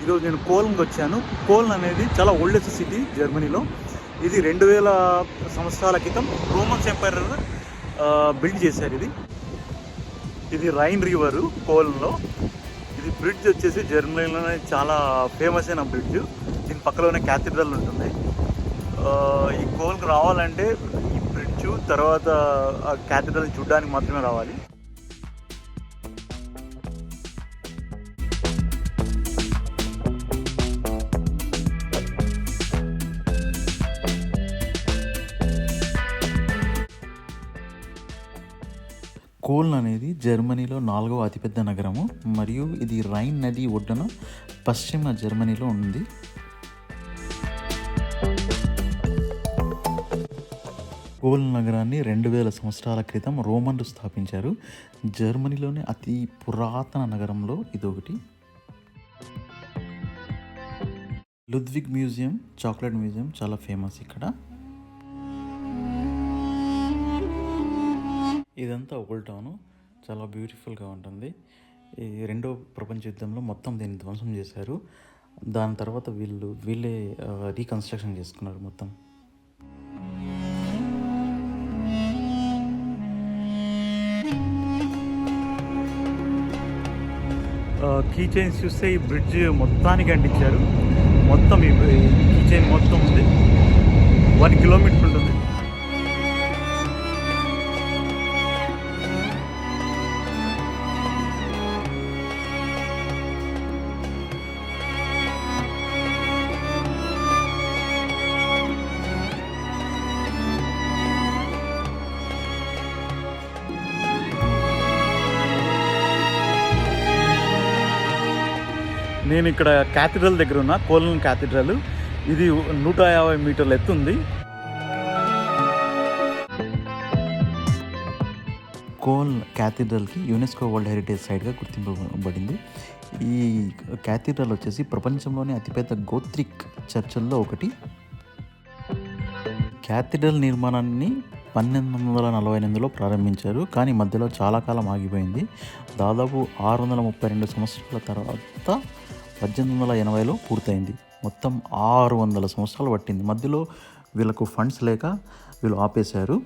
ఈరోజు నేను కోల్న్కి వచ్చాను. కోల్న్ అనేది చాలా ఓల్డెస్ట్ సిటీ జర్మనీలో. ఇది 2000 సంవత్సరాల క్రితం రోమన్స్ ఎంపైర్ బిల్డ్ చేశారు. ఇది రైన్ రివరు కోల్న్లో. ఇది బ్రిడ్జ్ వచ్చేసి జర్మనీలోనే చాలా ఫేమస్ అయిన బ్రిడ్జ్. దీని పక్కలోనే క్యాథీడ్రల్ ఉంటుంది. ఈ కోల్న్కి రావాలంటే ఈ బ్రిడ్జ్ తర్వాత ఆ క్యాథీడ్రల్ చూడడానికి మాత్రమే రావాలి. కోల్న్ అనేది జర్మనీలో 4వ అతిపెద్ద నగరము మరియు ఇది రైన్ నది ఒడ్డున పశ్చిమ జర్మనీలో ఉంది. కోల్న్ నగరాన్ని 2000 సంవత్సరాల క్రితం రోమన్లు స్థాపించారు. జర్మనీలోని అతి పురాతన నగరంలో ఇదొకటి. లుడ్విగ్ మ్యూజియం, చాక్లెట్ మ్యూజియం చాలా ఫేమస్ ఇక్కడ. ఇదంతా ఓల్డ్ టౌన్, చాలా బ్యూటిఫుల్గా ఉంటుంది. ఈ 2వ ప్రపంచ యుద్ధంలో మొత్తం దీన్ని ధ్వంసం చేశారు. దాని తర్వాత వీళ్ళే రీకన్స్ట్రక్షన్ చేసుకున్నారు మొత్తం. కీ చైన్స్ చూస్తే ఈ బ్రిడ్జ్ మొత్తానికి అంటించారు. మొత్తం ఈ కీ చైన్ మొత్తం ఉంది. 1 కిలోమీటర్ ఉంటుంది. నేను ఇక్కడ క్యాథీడ్రల్ దగ్గర ఉన్న కోల్న్ క్యాథీడ్రల్. ఇది 150 మీటర్ల ఎత్తు ఉంది. కోల్న్ క్యాథీడ్రల్కి యునెస్కో వరల్డ్ హెరిటేజ్ సైట్గా గుర్తింపబడింది. ఈ క్యాథీడ్రల్ వచ్చేసి ప్రపంచంలోనే అతిపెద్ద గోత్రిక్ చర్చల్లో ఒకటి. క్యాథీడ్రల్ నిర్మాణాన్ని 1248లో ప్రారంభించారు, కానీ మధ్యలో చాలా కాలం ఆగిపోయింది. దాదాపు 632 సంవత్సరాల తర్వాత 1880లో పూర్తయింది. మొత్తం 600 సంవత్సరాలు పట్టింది. మధ్యలో వీళ్ళకు ఫండ్స్ లేక వీళ్ళు ఆపేశారు.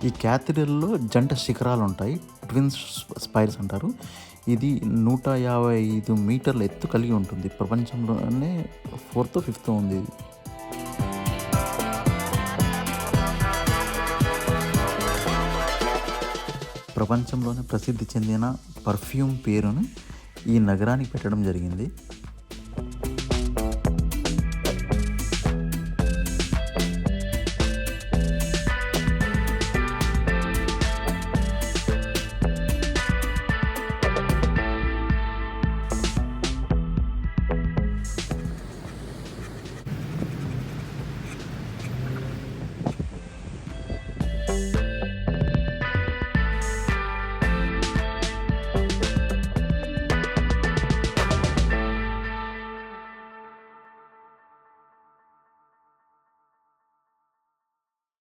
ఈ క్యాథీడ్రల్లో జంట శిఖరాలు ఉంటాయి, ట్విన్స్ స్పైర్స్ అంటారు. ఇది 155 మీటర్ల ఎత్తు కలిగి ఉంటుంది. ప్రపంచంలోనే 4th, 5th ఉంది. ప్రపంచంలోనే ప్రసిద్ధి చెందిన పర్ఫ్యూమ్ పేరును ఈ నగరానికి పెట్టడం జరిగింది.